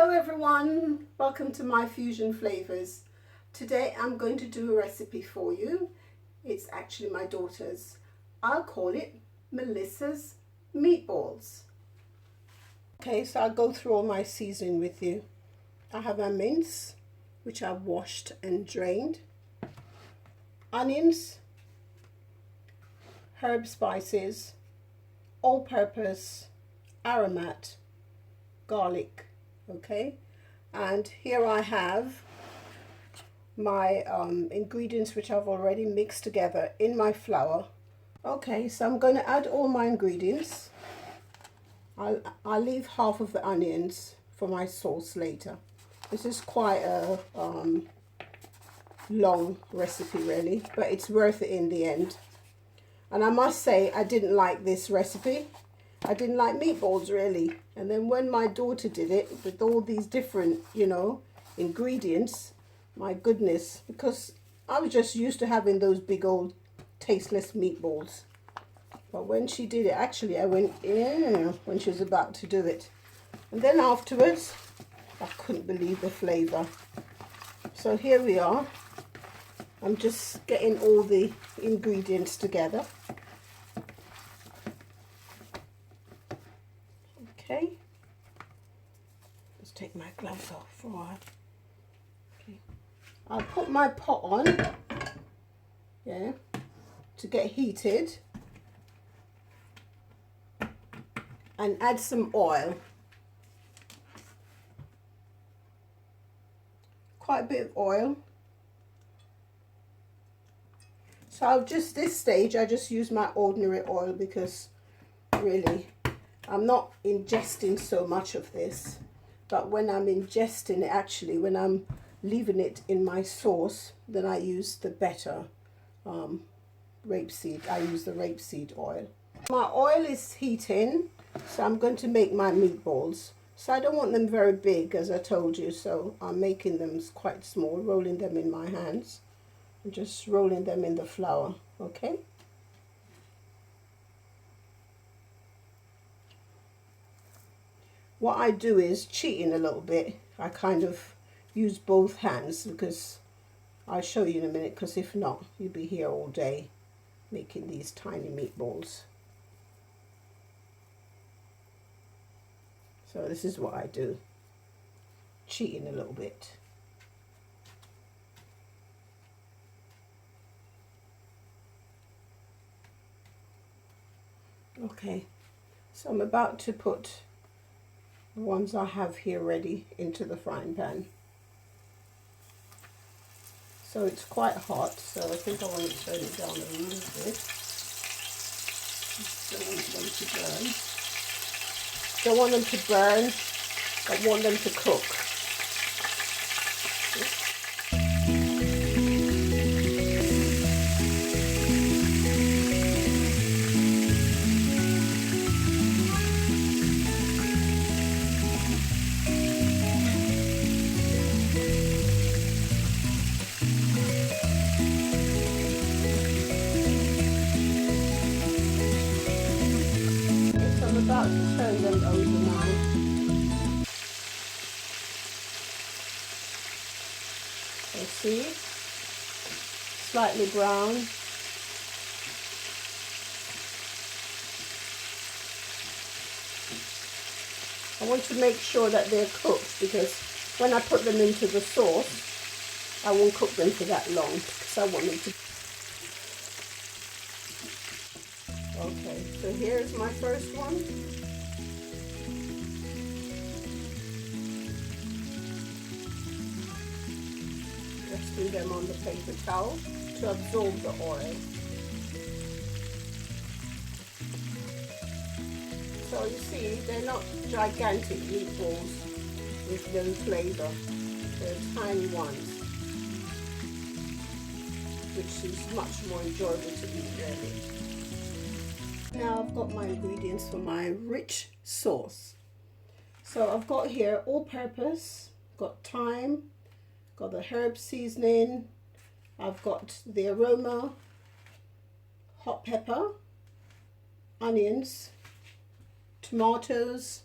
Hello everyone, welcome to my fusion flavors. Today I'm going to do a recipe for you. It's actually my daughter's. I'll call it Melissa's meatballs. Okay, so I'll go through all my seasoning with you. I have a mince, which I've washed and drained, onions, herb spices, all-purpose, aromat, garlic. Okay, and here I have my ingredients, which I've already mixed together in my flour. Okay, so I'm going to add all my ingredients. I'll leave half of the onions for my sauce later. This is quite a long recipe really, but it's worth it in the end. And I must say, I didn't like this recipe. I didn't like meatballs really, and then when my daughter did it with all these different, ingredients, my goodness, because I was just used to having those big old tasteless meatballs. But when she did it, actually I went, yeah, when she was about to do it. And then afterwards, I couldn't believe the flavour. So here we are. I'm just getting all the ingredients together. Okay, let's take my gloves off for a while. Okay, I'll put my pot on, yeah, to get heated, and add some oil. Quite a bit of oil. So I'll just, this stage, I just use my ordinary oil because really, I'm not ingesting so much of this, but when I'm ingesting it, actually, when I'm leaving it in my sauce, then I use the better rapeseed. I use the rapeseed oil. My oil is heating, so I'm going to make my meatballs. So I don't want them very big, as I told you, so I'm making them quite small, rolling them in my hands, and just rolling them in the flour, okay? What I do is, cheating a little bit, I kind of use both hands, because I'll show you in a minute, because if not, you'll be here all day making these tiny meatballs. So this is what I do, cheating a little bit. Okay, so I'm about to put the ones I have here ready into the frying pan. So it's quite hot, so I think I want to turn it down a little bit. Don't want them to burn. Don't want them to burn, I want them to cook. About to turn them over now. You see, slightly brown. I want to make sure that they're cooked, because when I put them into the sauce, I won't cook them for that long, because I want them to. Okay, so here's my first one. Resting them on the paper towel to absorb the oil. So you see, they're not gigantic meatballs with no flavour. They're tiny ones, which is much more enjoyable to eat really. Now I've got my ingredients for my rich sauce. So I've got here all-purpose, got thyme, got the herb seasoning, I've got the aroma, hot pepper, onions, tomatoes,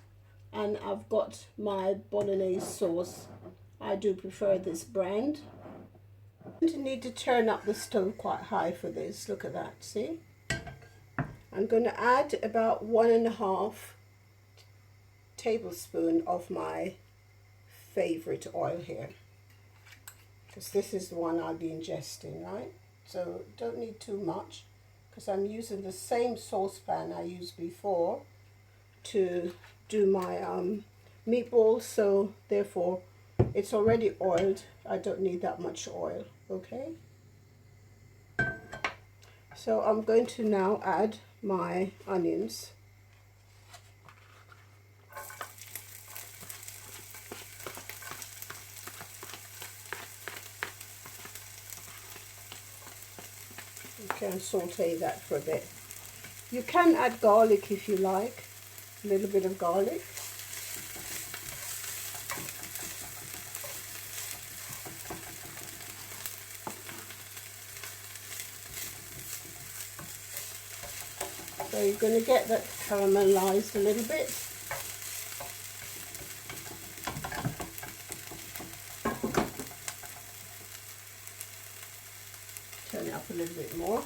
and I've got my bolognese sauce. I do prefer this brand. You need to turn up the stove quite high for this. Look at that, see? I'm going to add about 1.5 tablespoons of my favourite oil here, because this is the one I'll be ingesting, right? So don't need too much, because I'm using the same saucepan I used before to do my meatballs, so therefore it's already oiled. I don't need that much oil, okay? So I'm going to now add my onions. You can saute that for a bit. You can add garlic if you like, a little bit of garlic. So you're going to get that caramelized a little bit. Turn it up a little bit more.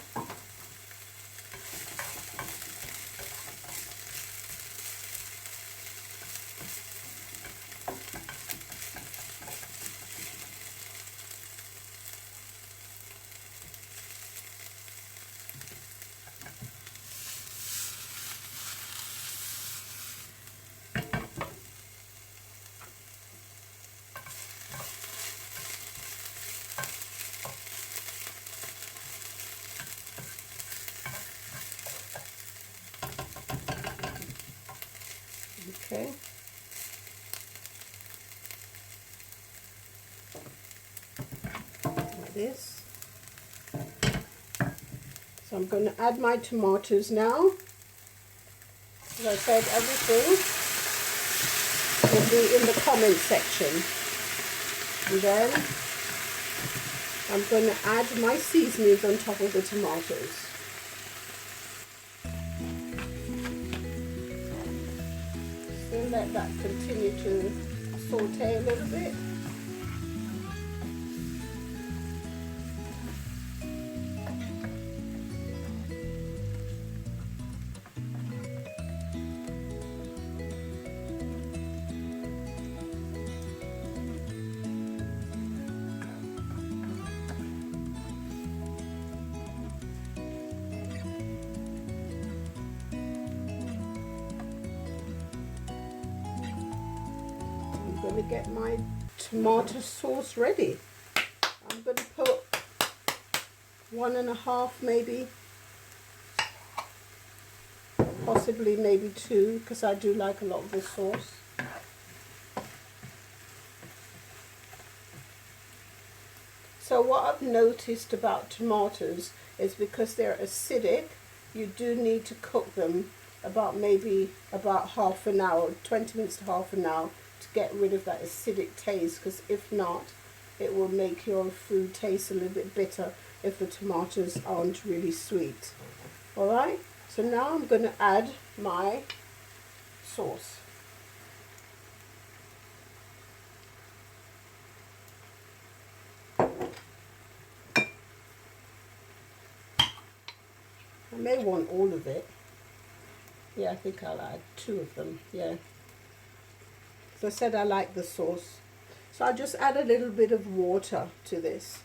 Okay. Like this. So I'm going to add my tomatoes now. As I said, everything will be in the comment section. And then I'm going to add my seasonings on top of the tomatoes. So let that continue to saute a little bit. I'm going to get my tomato sauce ready. I'm going to put 1.5 maybe, possibly maybe 2, because I do like a lot of this sauce. So what I've noticed about tomatoes is because they're acidic, you do need to cook them about half an hour, 20 minutes to half an hour, to get rid of that acidic taste, because if not, it will make your food taste a little bit bitter if the tomatoes aren't really sweet. Alright, so now I'm going to add my sauce. I may want all of it. Yeah, I think I'll add 2 of them, yeah. As I said, I like the sauce. So I'll just add a little bit of water to this.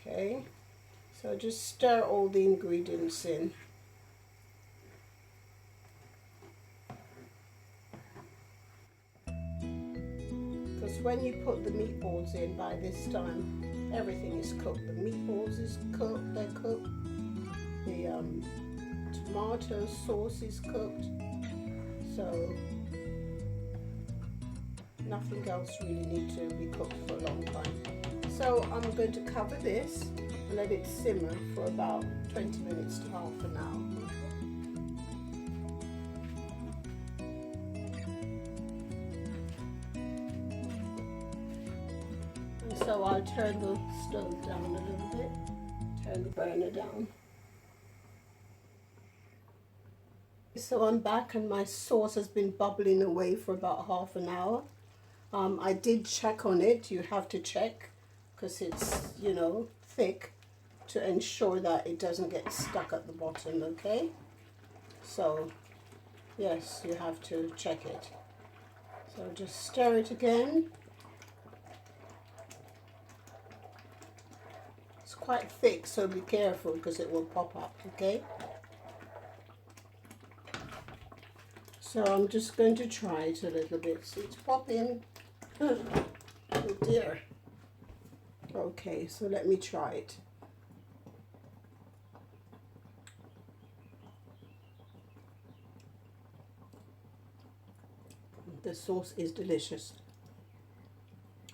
Okay, so just stir all the ingredients in. Because when you put the meatballs in, by this time everything is cooked. The meatballs is cooked, they're cooked. The tomato sauce is cooked. So Nothing else really needs to be cooked for a long time. So I'm going to cover this and let it simmer for about 20 minutes to half an hour. And so I'll turn the stove down a little bit, turn the burner down. So I'm back and my sauce has been bubbling away for about half an hour. I did check on it. You have to check because it's, you know, thick, to ensure that it doesn't get stuck at the bottom, okay? So, yes, you have to check it. So just stir it again. It's quite thick, so be careful because it will pop up, okay? So I'm just going to try it a little bit. See, it's popping. Oh dear. Okay, so let me try it. The sauce is delicious.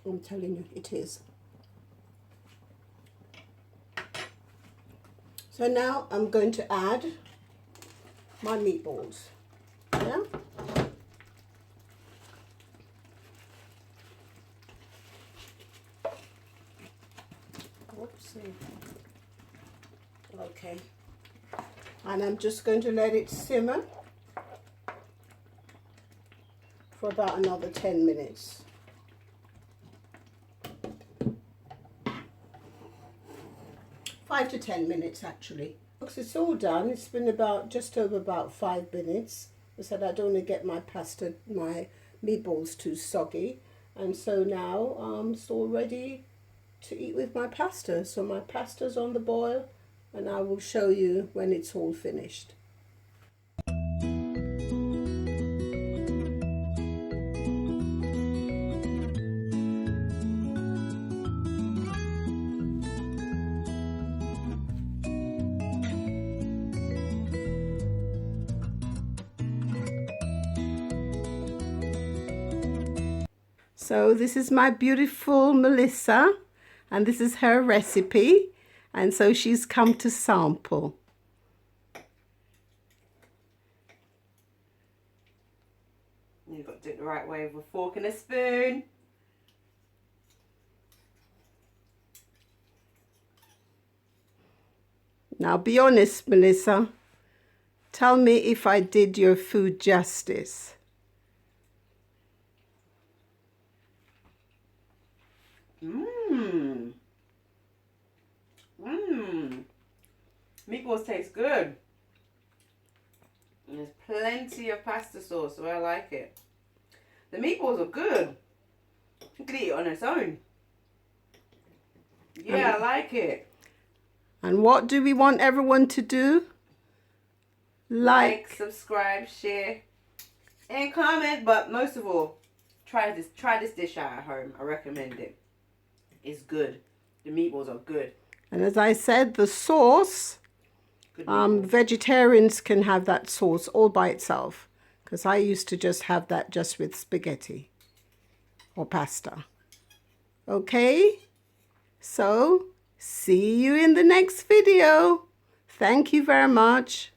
I'm telling you, it is. So now I'm going to add my meatballs. Yeah. Whoopsie. Okay. And I'm just going to let it simmer for about another 10 minutes. Five to 10 minutes actually. Because it's all done. It's been about just over about 5 minutes. I said I don't want to get my meatballs too soggy. And so now it's all ready to eat with my pasta. So my pasta's on the boil and I will show you when it's all finished. So this is my beautiful Melissa, and this is her recipe, and so she's come to sample. You've got to do it the right way with a fork and a spoon. Now be honest, Melissa. Tell me if I did your food justice. Meatballs taste good. And there's plenty of pasta sauce, so I like it. The meatballs are good. You can eat it on its own. Yeah, I like it. And what do we want everyone to do? Like, subscribe, share, and comment. But most of all, try this dish out at home. I recommend it. It's good. The meatballs are good. And as I said, the sauce, vegetarians can have that sauce all by itself. Because I used to just have that just with spaghetti or pasta. Okay? So, see you in the next video. Thank you very much.